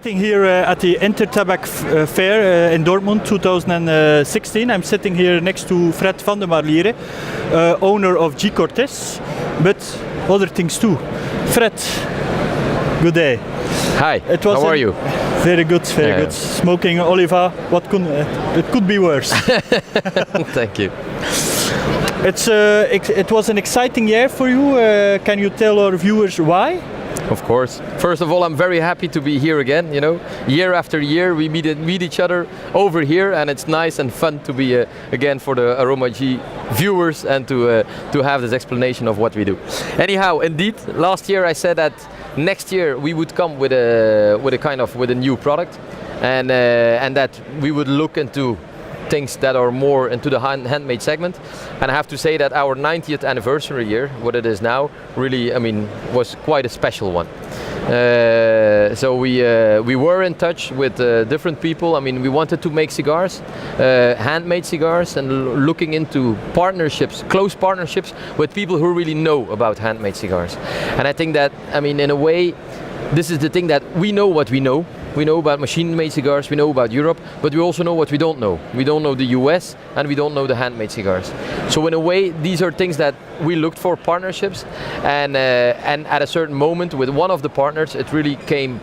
sitting here at the Intertabac Fair in Dortmund 2016. I'm sitting here next to Frederik Vandermarliere, owner of J.Cortès, but other things too. Fred, good day. Hi, how are you? Very good, very good. Smoking Oliva, it could be worse. Thank you. It was an exciting year for you. Can you tell our viewers why? Of course. First of all, I'm very happy to be here again. You know, year after year we meet each other over here, and it's nice and fun to be again for the Aroma G viewers and to have this explanation of what we do. Anyhow, indeed, last year I said that next year we would come with a new product, and that we would look into things that are more into the handmade segment. And I have to say that our 90th anniversary year, what it is now, really, I mean, was quite a special one. So we were in touch with different people. I mean, we wanted to make cigars, handmade cigars, and looking into partnerships, close partnerships with people who really know about handmade cigars. And I think that, I mean, in a way, this is the thing that we know what we know. We know about machine-made cigars, we know about Europe, but we also know what we don't know. We don't know the US, and we don't know the handmade cigars. So in a way, these are things that we looked for partnerships, and at a certain moment with one of the partners, it really came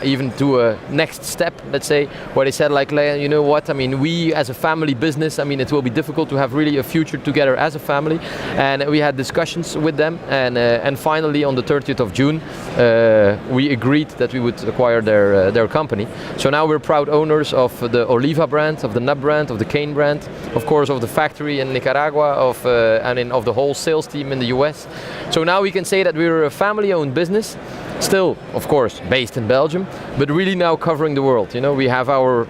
even to a next step, let's say, where they said, like, you know what, I mean, we as a family business, I mean, it will be difficult to have really a future together as a family. And we had discussions with them, and finally on the 30th of June, we agreed that we would acquire their company. So now we're proud owners of the Oliva brand, of the Nub brand, of the Cane brand, of course of the factory in Nicaragua, of the whole sales team in the US. So now we can say that we're a family-owned business, still, of course, based in Belgium, but really now covering the world. You know, we have our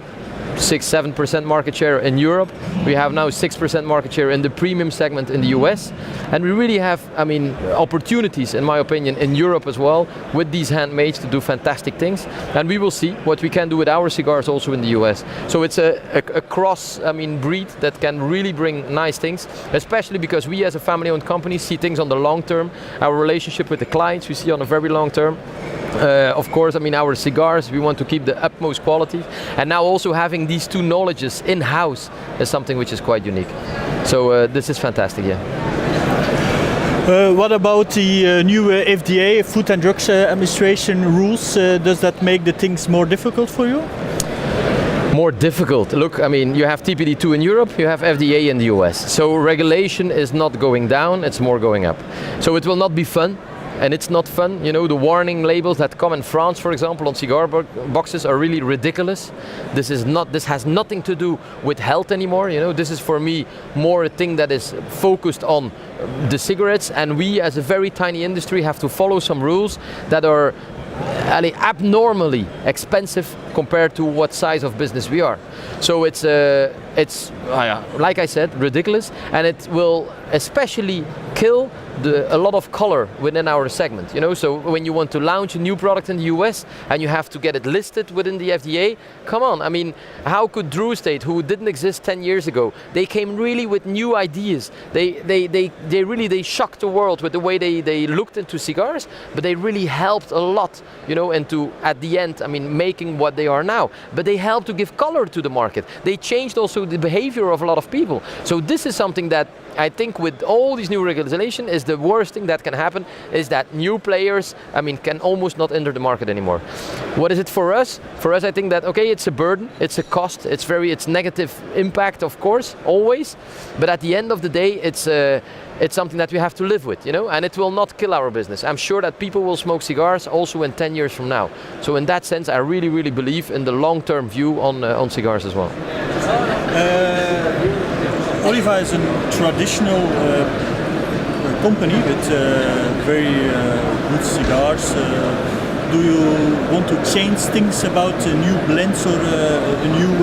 6-7% market share in Europe. We have now 6% market share in the premium segment in the US. And we really have, I mean, opportunities, in my opinion, in Europe as well, with these handmades to do fantastic things. And we will see what we can do with our cigars also in the US. So it's a cross, I mean, breed that can really bring nice things, especially because we as a family-owned company see things on the long term. Our relationship with the clients we see on a very long term. Of course, I mean, our cigars, we want to keep the utmost quality, and now also having these two knowledges in-house is something which is quite unique. So this is fantastic, yeah. What about the new FDA, Food and Drugs Administration rules? Does that make the things more difficult for you? More difficult. Look, I mean, you have TPD2 in Europe, you have FDA in the US. So regulation is not going down, it's more going up. So it will not be fun. And it's not fun, you know, the warning labels that come in France, for example, on cigar boxes are really ridiculous. This has nothing to do with health anymore, you know. This is for me more a thing that is focused on the cigarettes, and we as a very tiny industry have to follow some rules that are abnormally expensive compared to what size of business we are. So it's like I said, ridiculous, and it will especially kill a lot of color within our segment, you know. So when you want to launch a new product in the US and you have to get it listed within the FDA, come on, I mean, how could Drew Estate, who didn't exist 10 years ago, they came really with new ideas. They really shocked the world with the way they looked into cigars, but they really helped a lot, you know, into, at the end, I mean, making what they are now. But they helped to give color to the market. They changed also the behavior of a lot of people. So this is something that I think with all these new regulation is the worst thing that can happen, is that new players, I mean, can almost not enter the market anymore. What is it for us? For us, I think that, okay, it's a burden, it's a cost, it's negative impact, of course, always. But at the end of the day, it's something that we have to live with, you know, and it will not kill our business. I'm sure that people will smoke cigars also in 10 years from now. So in that sense, I really, really believe in the long-term view on cigars as well. Oliva is a traditional company with very good cigars. Do you want to change things about new blends or new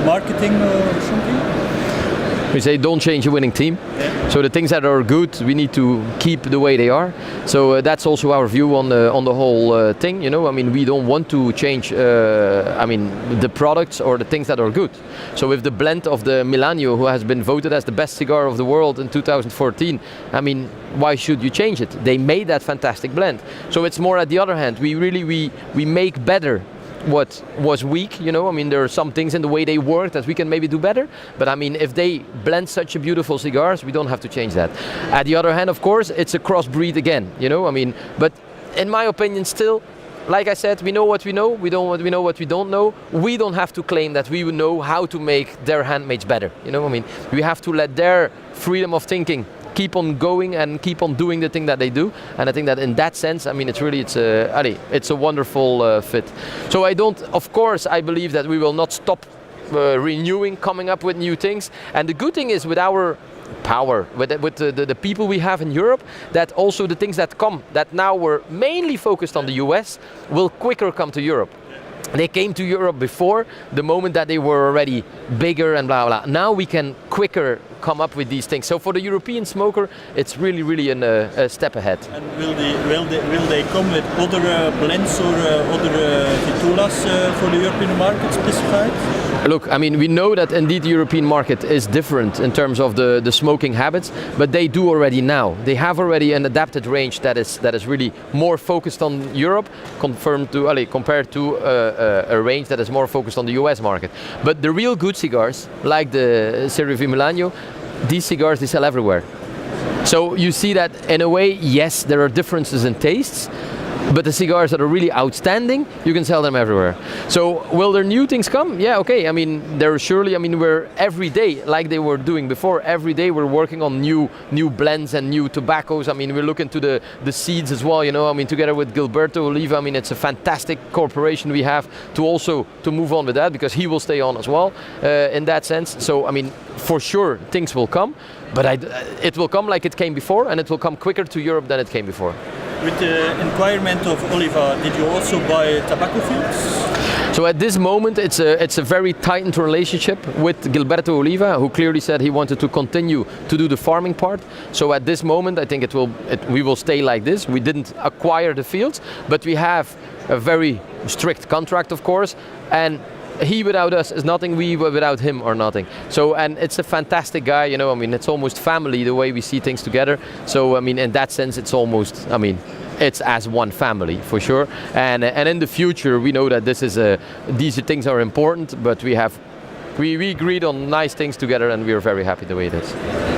marketing or something? We say don't change a winning team. Yeah. So the things that are good, we need to keep the way they are. So that's also our view on the whole thing. You know, I mean, we don't want to change. I mean, the products or the things that are good. So with the blend of the Milanio, who has been voted as the best cigar of the world in 2014, I mean, why should you change it? They made that fantastic blend. So it's more at the other hand. We make better what was weak, you know. I mean, there are some things in the way they work that we can maybe do better, but I mean, if they blend such a beautiful cigars, we don't have to change that. At the other hand, of course, it's a crossbreed again, you know. I mean, but in my opinion, still, like I said, we know what we know, we know what we don't know. We don't have to claim that we know how to make their handmaids better, you know. I mean, we have to let their freedom of thinking keep on going and keep on doing the thing that they do, and I think that in that sense, I mean, it's a wonderful fit. So of course I believe that we will not stop renewing, coming up with new things, and the good thing is with our power, with the people we have in Europe, that also the things that come, that now were mainly focused on the US, will quicker come to Europe. They came to Europe before the moment that they were already bigger and blah blah. Now we can quicker come up with these things. So for the European smoker, it's really a step ahead. And will they come with other blends or other vitulas for the European market specified? Look, I mean, we know that indeed the European market is different in terms of the smoking habits, but they do already now. They have already an adapted range that is really more focused on Europe, compared to a range that is more focused on the US market. But the real good cigars, like the Serie V Milanio, these cigars they sell everywhere. So you see that in a way, yes, there are differences in tastes, but the cigars that are really outstanding, you can sell them everywhere. So will there new things come? Yeah, okay. I mean, there surely. I mean, we're every day, like they were doing before. Every day we're working on new blends and new tobaccos. I mean, we're looking to the seeds as well. You know, I mean, together with Gilberto Oliva. I mean, it's a fantastic cooperation we have to move on with that, because he will stay on as well in that sense. So I mean, for sure things will come, but it will come like it came before, and it will come quicker to Europe than it came before. With the acquirement of Oliva, did you also buy tobacco fields? So at this moment, it's a very tightened relationship with Gilberto Oliva, who clearly said he wanted to continue to do the farming part. So at this moment, I think we will stay like this. We didn't acquire the fields, but we have a very strict contract, of course, and he without us is nothing, we without him are nothing. So, and it's a fantastic guy, you know, I mean, it's almost family the way we see things together. So, I mean, in that sense, it's almost, I mean, it's as one family for sure. And in the future, we know that these things are important, but we agreed on nice things together, and we are very happy the way it is.